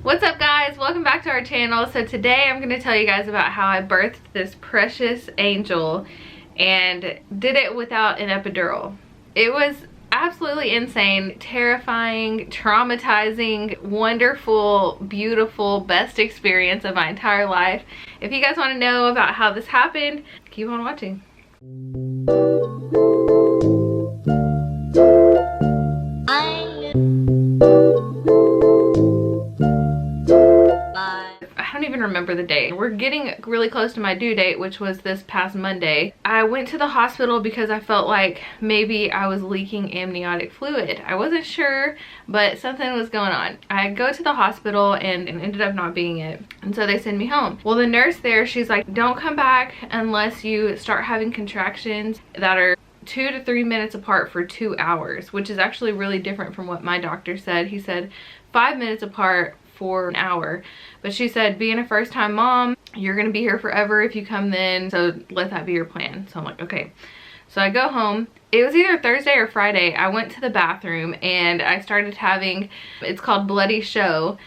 What's up guys, welcome back to our channel. So today I'm going to tell you guys about how I birthed this precious angel and did it without an epidural. It was absolutely insane, terrifying, traumatizing, wonderful, beautiful, best experience of my entire life. If you guys want to know about how this happened, keep on watching. I don't even remember the date. We're getting really close to my due date, which was this past Monday. I went to the hospital because I felt like maybe I was leaking amniotic fluid. I wasn't sure, but something was going on. I go to the hospital and it ended up not being it. And so they send me home. Well, the nurse there, she's like, don't come back unless you start having contractions that are 2 to 3 minutes apart for 2 hours, which is actually really different from what my doctor said. He said 5 minutes apart for an hour, but she said being a first-time mom, you're gonna be here forever if you come then, so let that be your plan. So I'm like, okay. So I go home. It was either Thursday or Friday. I went to the bathroom and I started having, it's called bloody show,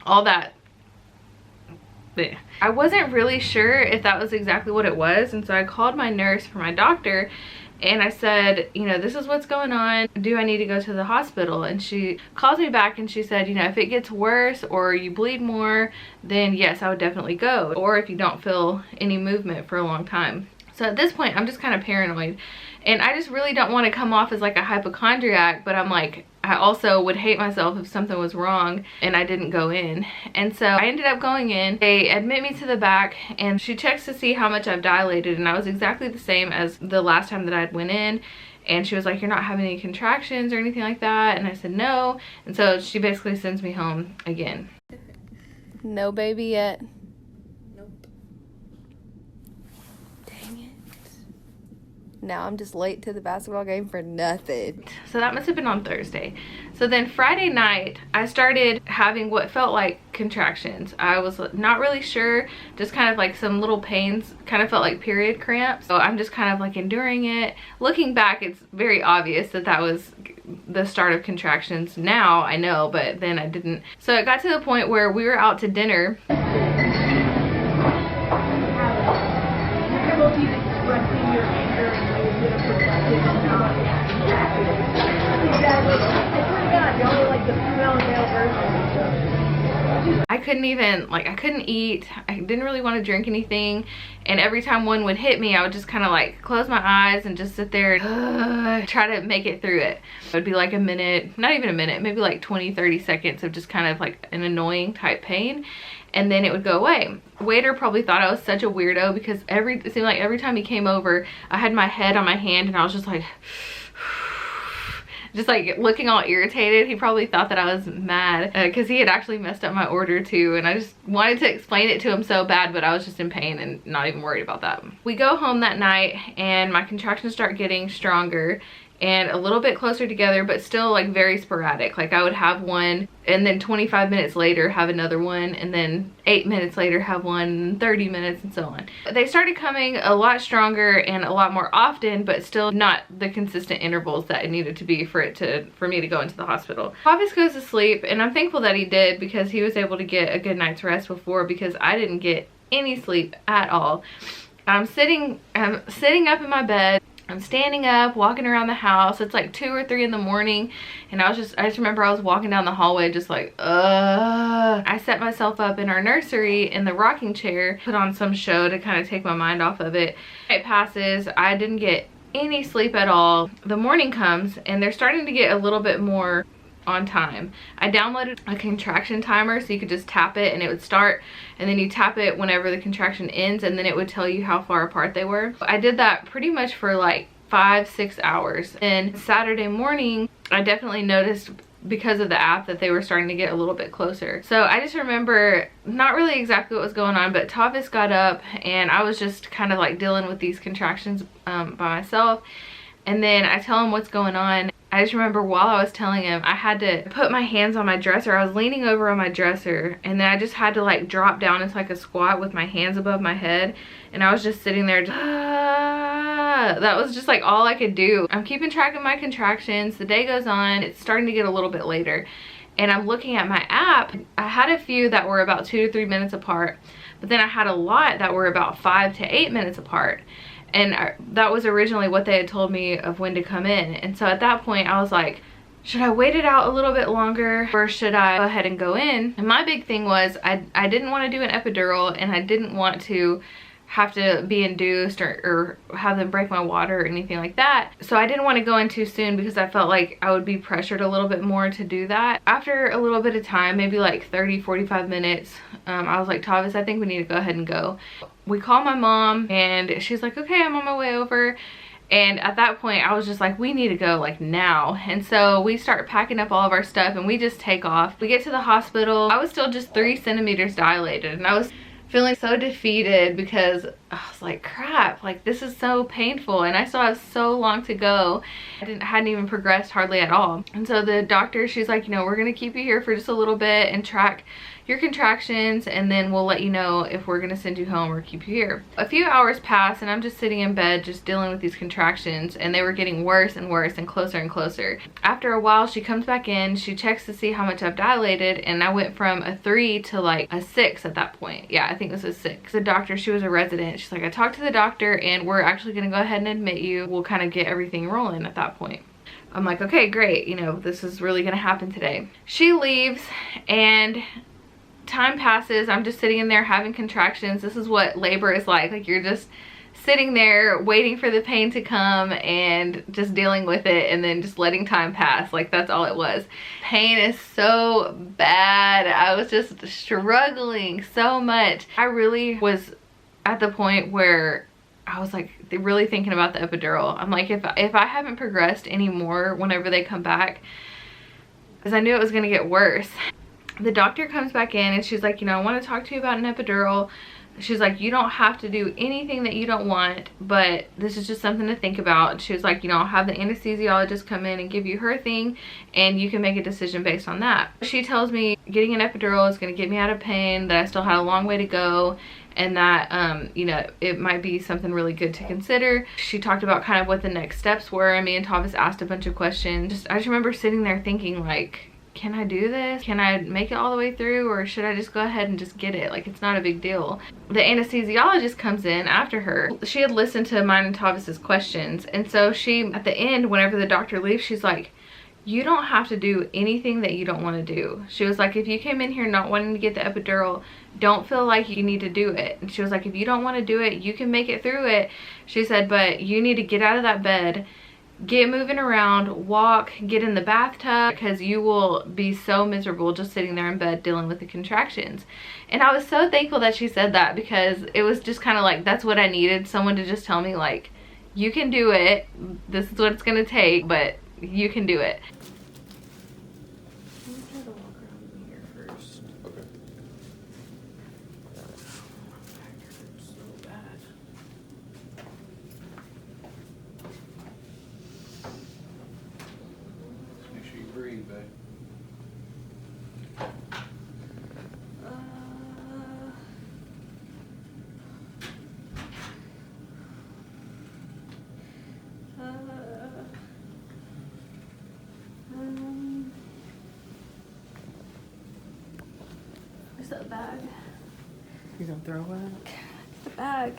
all that. I wasn't really sure if that was exactly what it was, and so I called my nurse for my doctor and I said, you know, this is what's going on. Do I need to go to the hospital? And she calls me back and she said, you know, if it gets worse or you bleed more, then yes, I would definitely go. Or if you don't feel any movement for a long time. So at this point, I'm just kind of paranoid. And I just really don't want to come off as like a hypochondriac, but I'm like, I also would hate myself if something was wrong and I didn't go in. And so I ended up going in. They admit me to the back and she checks to see how much I've dilated, and I was exactly the same as the last time that I went in. And she was like, you're not having any contractions or anything like that? And I said no. And so she basically sends me home again. No baby yet. Now I'm just late to the basketball game for nothing. So that must have been on Thursday. So then Friday night, I started having what felt like contractions. I was not really sure, just kind of like some little pains, kind of felt like period cramps. So I'm just kind of like enduring it. Looking back, it's very obvious that that was the start of contractions. Now I know, but then I didn't. So it got to the point where we were out to dinner. I couldn't even, like, I couldn't eat. I didn't really want to drink anything. And every time one would hit me, I would just kind of like close my eyes and just sit there and try to make it through it. It would be like a minute, not even a minute, maybe like 20-30 seconds of just kind of like an annoying type pain. And then it would go away. Waiter probably thought I was such a weirdo because it seemed like every time he came over, I had my head on my hand and I was just like, just like looking all irritated. He probably thought that I was mad because he had actually messed up my order too, and I just wanted to explain it to him so bad, but I was just in pain and not even worried about that. We go home that night and my contractions start getting stronger and a little bit closer together, but still like very sporadic. Like I would have one and then 25 minutes later have another one, and then 8 minutes later have one, and 30 minutes, and so on. They started coming a lot stronger and a lot more often, but still not the consistent intervals that it needed to be for me to go into the hospital. Travis goes to sleep, and I'm thankful that he did because he was able to get a good night's rest before, because I didn't get any sleep at all. I'm sitting up in my bed. I'm standing up, walking around the house. It's like 2 or 3 in the morning, and I just remember I was walking down the hallway just like, I set myself up in our nursery in the rocking chair, put on some show to kind of take my mind off of it. It passes. I didn't get any sleep at all. The morning comes, and they're starting to get a little bit more on time. I downloaded a contraction timer so you could just tap it and it would start, and then you tap it whenever the contraction ends, and then it would tell you how far apart they were. I did that pretty much for like 5-6 hours. And Saturday morning, I definitely noticed because of the app that they were starting to get a little bit closer. So I just remember not really exactly what was going on, but Tavis got up and I was just kind of like dealing with these contractions by myself. And then I tell him what's going on. I just remember while I was telling him, I had to put my hands on my dresser. I was leaning over on my dresser, and then I just had to like drop down into like a squat with my hands above my head, and I was just sitting there that was just like all I could do. I'm keeping track of my contractions. The day goes on. It's starting to get a little bit later, and I'm looking at my app. I had a few that were about 2 to 3 minutes apart, but then I had a lot that were about 5 to 8 minutes apart. And that was originally what they had told me of when to come in. And so at that point I was like, should I wait it out a little bit longer or should I go ahead and go in? And my big thing was I didn't want to do an epidural, and I didn't want to have to be induced or have them break my water or anything like that. So I didn't want to go in too soon because I felt like I would be pressured a little bit more to do that. After a little bit of time, maybe like 30-45 minutes, I was like, Tavis, I think we need to go ahead and go. We call my mom and she's like, okay, I'm on my way over. And at that point I was just like, we need to go like now. And so we start packing up all of our stuff and we just take off. We get to the hospital. I was still just 3 centimeters dilated, and I was feeling so defeated because I was like, crap, like this is so painful and I still have so long to go. I hadn't even progressed hardly at all. And so the doctor, she's like, you know, we're gonna keep you here for just a little bit and track your contractions, and then we'll let you know if we're gonna send you home or keep you here. A few hours pass and I'm just sitting in bed just dealing with these contractions, and they were getting worse and worse and closer and closer. After a while she comes back in, she checks to see how much I've dilated, and I went from a 3 to like a 6 at that point. Yeah, I think it was a 6. The doctor, she was a resident, she's like, I talked to the doctor and we're actually gonna go ahead and admit you. We'll kind of get everything rolling at that point. I'm like, okay, great, you know, this is really gonna happen today. She leaves and time passes. I'm just sitting in there having contractions. This is what labor is like. Like, you're just sitting there waiting for the pain to come and just dealing with it, and then just letting time pass. Like, that's all it was. Pain is so bad. I was just struggling so much. I really was at the point where I was like really thinking about the epidural. I'm like, if I haven't progressed anymore whenever they come back, because I knew it was going to get worse. The doctor comes back in and she's like, you know, I want to talk to you about an epidural. She's like, you don't have to do anything that you don't want, but this is just something to think about. She was like, you know, I'll have the anesthesiologist come in and give you her thing, and you can make a decision based on that. She tells me getting an epidural is going to get me out of pain, that I still had a long way to go, and that you know, it might be something really good to consider. She talked about kind of what the next steps were, and me and Tavis asked a bunch of questions. I just remember sitting there thinking, like, can I do this? Can I make it all the way through, or should I just go ahead and just get it? Like, it's not a big deal. The anesthesiologist comes in after her. She had listened to mine and Tavis's questions, and so she, at the end, whenever the doctor leaves, she's like, you don't have to do anything that you don't want to do. She was like, if you came in here not wanting to get the epidural, don't feel like you need to do it. And she was like, if you don't want to do it, you can make it through it. She said, but you need to get out of that bed, get moving around, walk, get in the bathtub, because you will be so miserable just sitting there in bed dealing with the contractions. And I was so thankful that she said that, because it was just kind of like, that's what I needed, someone to just tell me, like, you can do it, this is what it's gonna take, but you can do it. Let me try to walk around here first. Okay. My back hurts so bad. Make sure you breathe, babe. Where's that bag? You gonna throw it? The bag.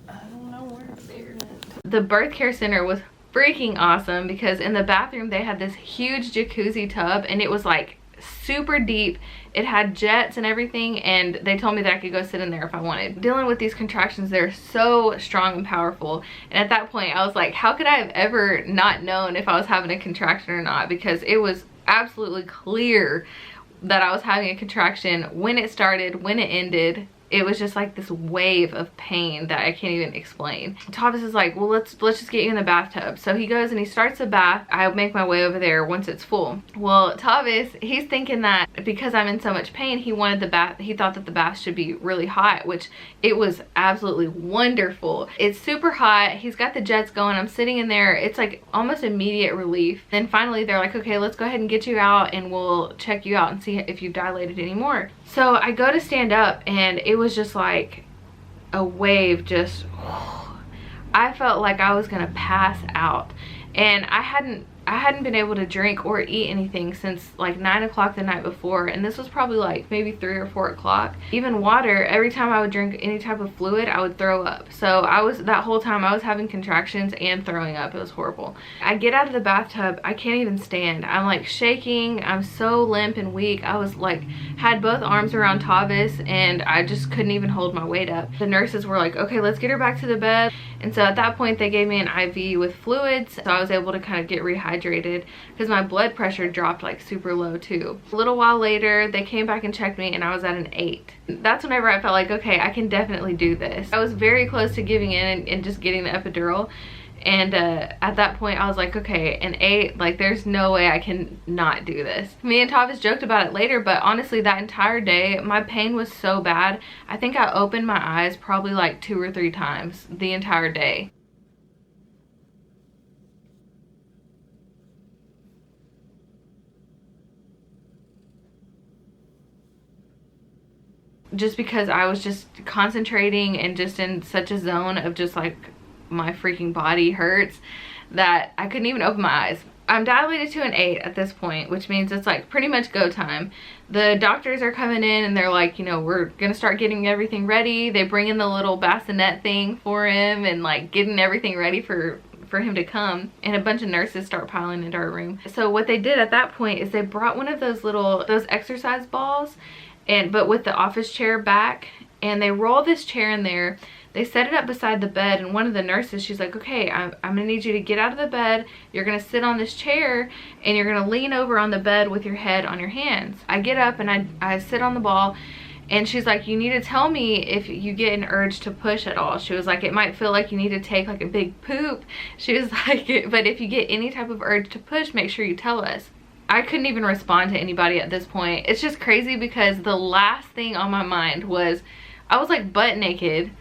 I don't know where to bury it. The birth care center was freaking awesome, because in the bathroom they had this huge jacuzzi tub, and it was like super deep. It had jets and everything, and they told me that I could go sit in there if I wanted. Dealing with these contractions, they're so strong and powerful, and at that point I was like, how could I have ever not known if I was having a contraction or not? Because it was absolutely clear that I was having a contraction when it started, when it ended. It was just like this wave of pain that I can't even explain. Tavis is like, well, let's just get you in the bathtub. So he goes and he starts the bath. I make my way over there once it's full. Well, Tavis, he's thinking that because I'm in so much pain, he wanted the bath, he thought that the bath should be really hot, which it was absolutely wonderful. It's super hot. He's got the jets going. I'm sitting in there. It's like almost immediate relief. Then finally they're like, okay, let's go ahead and get you out and we'll check you out and see if you've dilated anymore. So I go to stand up, and it was just like a wave, just I felt like I was gonna pass out. And I I hadn't been able to drink or eat anything since like 9 o'clock the night before, and this was probably like maybe 3 or 4 o'clock. Even water, every time I would drink any type of fluid, I would throw up. So that whole time I was having contractions and throwing up. It was horrible. I get out of the bathtub, I can't even stand. I'm like shaking, I'm so limp and weak. I was like, had both arms around Tavis and I just couldn't even hold my weight up. The nurses were like, okay, let's get her back to the bed. And so at that point they gave me an IV with fluids, so I was able to kind of get rehydrated because my blood pressure dropped like super low too. A little while later they came back and checked me and I was at an 8. That's whenever I felt like, okay, I can definitely do this. I was very close to giving in and just getting the epidural. And at that point I was like, okay, an 8, like there's no way I can not do this. Me and Tavis joked about it later, but honestly that entire day my pain was so bad. I think I opened my eyes probably like 2 or 3 times the entire day. Just because I was just concentrating and just in such a zone of just like my freaking body hurts that I couldn't even open my eyes. I'm dilated to an 8 at this point, which means it's like pretty much go time. The doctors are coming in and they're like, you know, we're gonna start getting everything ready. They bring in the little bassinet thing for him and like getting everything ready for him to come, and a bunch of nurses start piling into our room. So what they did at that point is they brought one of those exercise balls, but with the office chair back, and they roll this chair in there. They set it up beside the bed, and one of the nurses, she's like, okay, I'm gonna need you to get out of the bed. You're gonna sit on this chair and you're gonna lean over on the bed with your head on your hands. I get up and I sit on the ball, and she's like, you need to tell me if you get an urge to push at all. She was like, it might feel like you need to take like a big poop. She was like, but if you get any type of urge to push, make sure you tell us. I couldn't even respond to anybody at this point. It's just crazy because the last thing on my mind was, I was like butt naked.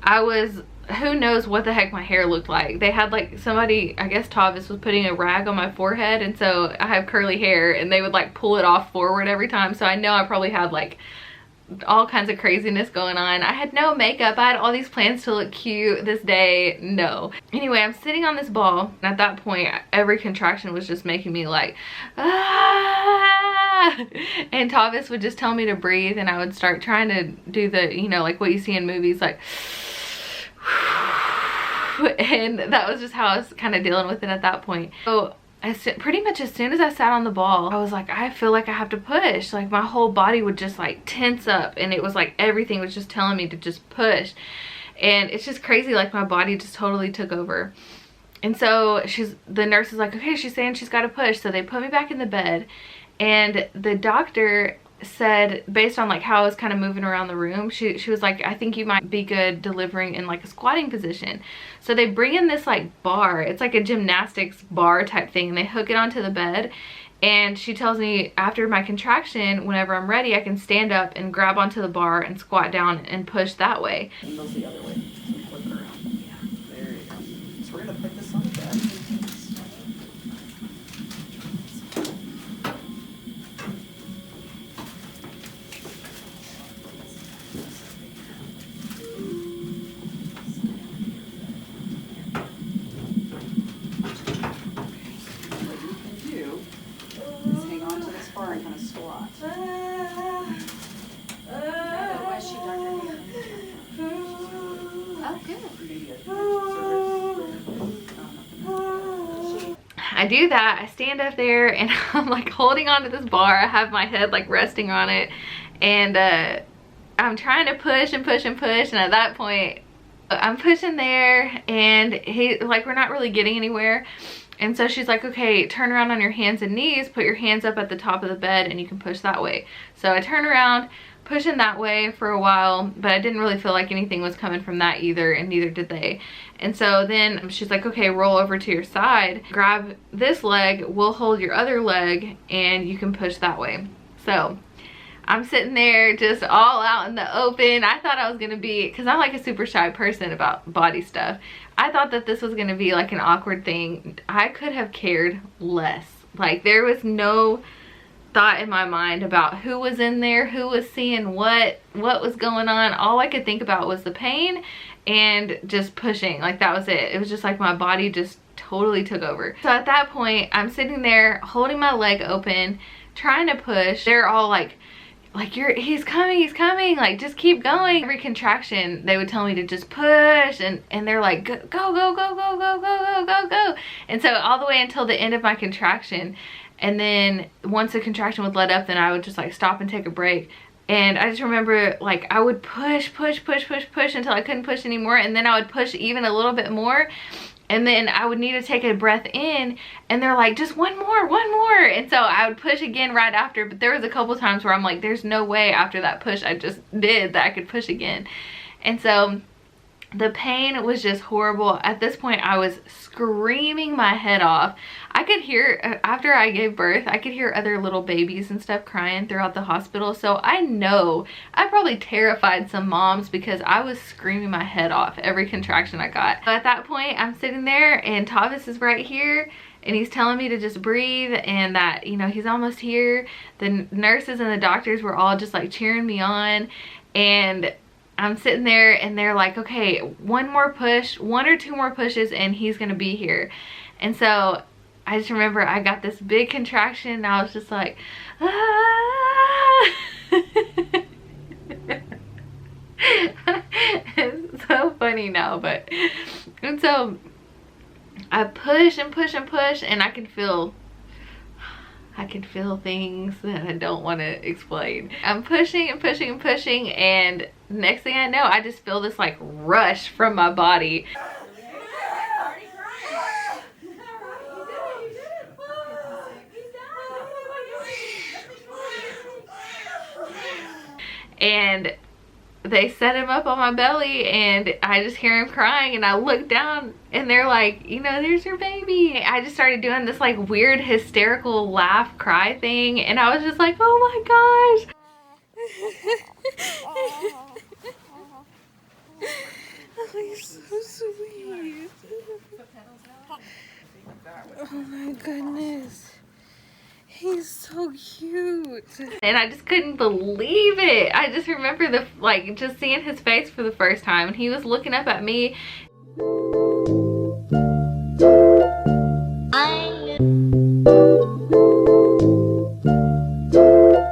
Who knows what the heck my hair looked like. They had like somebody, I guess Tavis was putting a rag on my forehead, and so I have curly hair and they would like pull it off forward every time. So I know I probably had like all kinds of craziness going on. I had no makeup. I had all these plans to look cute this day. No. Anyway, I'm sitting on this ball, and at that point every contraction was just making me like, ah! And Tavis would just tell me to breathe, and I would start trying to do the, you know, like what you see in movies, like and that was just how I was kind of dealing with it at that point. So pretty much as soon as I sat on the ball, I was like, I feel like I have to push. Like my whole body would just like tense up, and it was like everything was just telling me to just push. And it's just crazy, like my body just totally took over. And so the nurse is like, okay, she's saying she's got to push. So they put me back in the bed, and the doctor said, based on like how I was kind of moving around the room, she was like, I think you might be good delivering in like a squatting position. So they bring in this like bar, it's like a gymnastics bar type thing, and they hook it onto the bed, and she tells me after my contraction, whenever I'm ready, I can stand up and grab onto the bar and squat down and push that way. And goes the other way. Flip it around. Yeah, there you go. So we're gonna put this on the bed. And kind of squat. Otherwise, she dug her hand. Oh, good. I do that. I stand up there and I'm like holding onto this bar. I have my head like resting on it, and I'm trying to push and push and push, and at that point I'm pushing there, and we're not really getting anywhere. And so she's like, okay, turn around on your hands and knees, put your hands up at the top of the bed, and you can push that way. So I turn around, pushing that way for a while, but I didn't really feel like anything was coming from that either, and neither did they. And so then she's like, okay, roll over to your side, grab this leg, we'll hold your other leg, and you can push that way. So I'm sitting there just all out in the open. I thought I was gonna be, because I'm like a super shy person about body stuff, I thought that this was gonna be like an awkward thing. I could have cared less. Like there was no thought in my mind about who was in there, who was seeing what was going on. All I could think about was the pain and just pushing. Like that was it. It was just like my body just totally took over. So at that point, I'm sitting there holding my leg open, trying to push. They're all like he's coming, like just keep going. Every contraction they would tell me to just push, and they're like go go go go go go go go go. And so all the way until the end of my contraction, and then once the contraction would let up, then I would just like stop and take a break. And I just remember like I would push until I couldn't push anymore, and then I would push even a little bit more, and then I would need to take a breath in, and they're like, just one more. And so I would push again right after. But there was a couple times where I'm like, there's no way after that push I just did that I could push again. And so the pain was just horrible. At this point, I was screaming my head off. I could hear, after I gave birth, I could hear other little babies and stuff crying throughout the hospital. So I know I probably terrified some moms because I was screaming my head off every contraction I got. But at that point, I'm sitting there and Tavis is right here, and he's telling me to just breathe and that, you know, he's almost here. The nurses and the doctors were all just like cheering me on, and I'm sitting there and they're like, okay, one more push, 1 or 2 more pushes, and he's gonna be here. And so I just remember I got this big contraction, and I was just like, ah. It's so funny now, but, and so I push and push and push, and I can feel things that I don't want to explain. I'm pushing and pushing and pushing, and next thing I know, I just feel this like rush from my body. And they set him up on my belly, and I just hear him crying, and I look down and they're like, you know, there's your baby. I just started doing this like weird hysterical laugh cry thing, and I was just like, oh my gosh. Oh, he's so sweet. Oh my goodness. He's so cute. And I just couldn't believe it. I just remember just seeing his face for the first time, and he was looking up at me.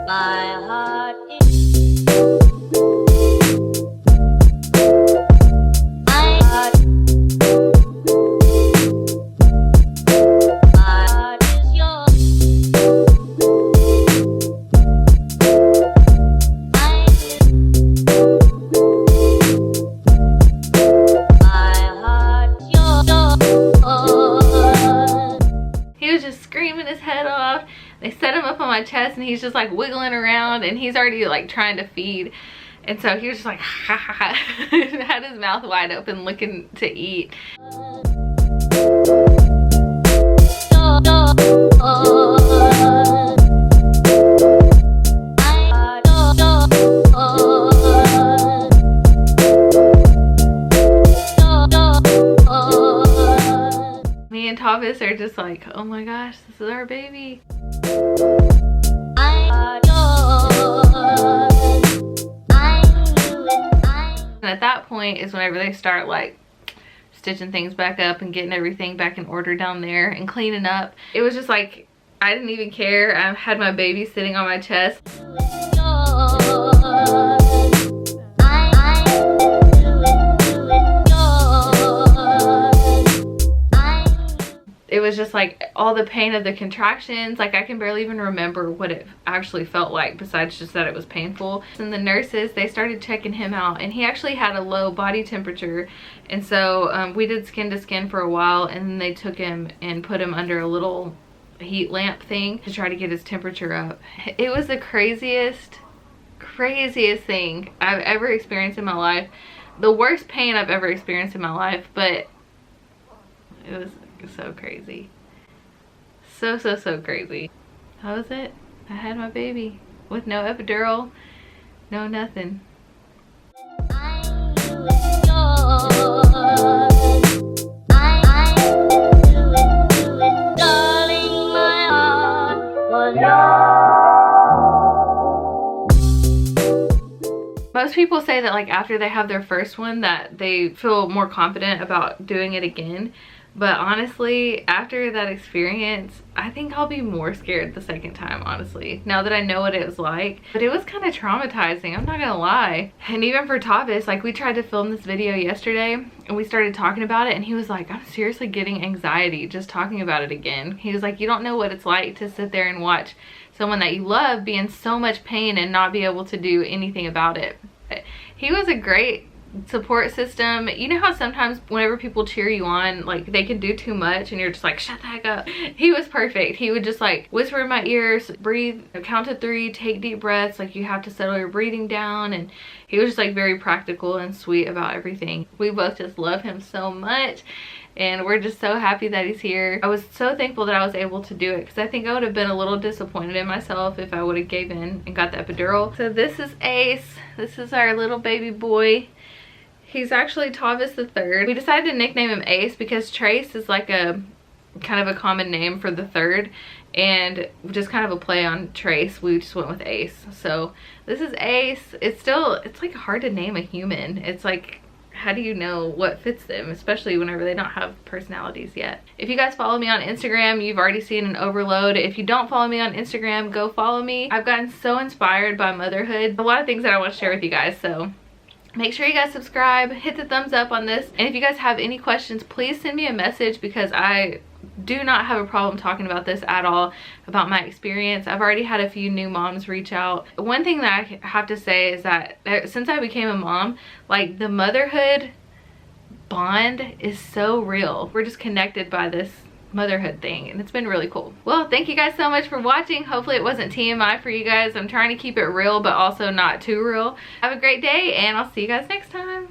My heart chest, and he's just like wiggling around, and he's already like trying to feed, and so he was just like ha ha ha. Had his mouth wide open looking to eat. Me and Tavis are just like, oh my gosh, this is our baby. And at that point is whenever they start like stitching things back up and getting everything back in order down there and cleaning up. It was just like, I didn't even care. I had my baby sitting on my chest. It was just like all the pain of the contractions. Like I can barely even remember what it actually felt like, besides just that it was painful. And the nurses, they started checking him out, and he actually had a low body temperature. And so we did skin to skin for a while, and then they took him and put him under a little heat lamp thing to try to get his temperature up. It was the craziest thing I've ever experienced in my life. The worst pain I've ever experienced in my life, but it was so crazy. So crazy. How was it? I had my baby with no epidural, no nothing. Most people say that like after they have their first one that they feel more confident about doing it again. But honestly, after that experience, I think I'll be more scared the second time, honestly, now that I know what it was like. But it was kind of traumatizing, I'm not gonna lie. And even for Tavis, like, we tried to film this video yesterday and we started talking about it, and he was like, I'm seriously getting anxiety just talking about it again. He was like, you don't know what it's like to sit there and watch someone that you love be in so much pain and not be able to do anything about it. He was a great support system. You know how sometimes whenever people cheer you on, like, they can do too much and you're just like, shut the heck up. He was perfect. He would just like whisper in my ears, breathe, count to 3, take deep breaths, like you have to settle your breathing down. And he was just like very practical and sweet about everything. We both just love him so much, and we're just so happy that he's here. I was so thankful that I was able to do it, because I think I would have been a little disappointed in myself if I would have gave in and got the epidural. So this is Ace. This is our little baby boy. He's actually Tavis the third. We decided to nickname him Ace because Trace is like a kind of a common name for the third, and just kind of a play on Trace, we just went with Ace. So this is Ace. It's like hard to name a human. It's like, how do you know what fits them, especially whenever they don't have personalities yet? If you guys follow me on Instagram, you've already seen an overload. If you don't follow me on Instagram, go follow me. I've gotten so inspired by motherhood. A lot of things that I want to share with you guys, so make sure you guys subscribe, hit the thumbs up on this, and if you guys have any questions, please send me a message, because I do not have a problem talking about this at all, about my experience. I've already had a few new moms reach out. One thing that I have to say is that since I became a mom, like, the motherhood bond is so real. We're just connected by this motherhood thing, and it's been really cool. Well, thank you guys so much for watching. Hopefully it wasn't TMI for you guys. I'm trying to keep it real but also not too real. Have a great day, and I'll see you guys next time.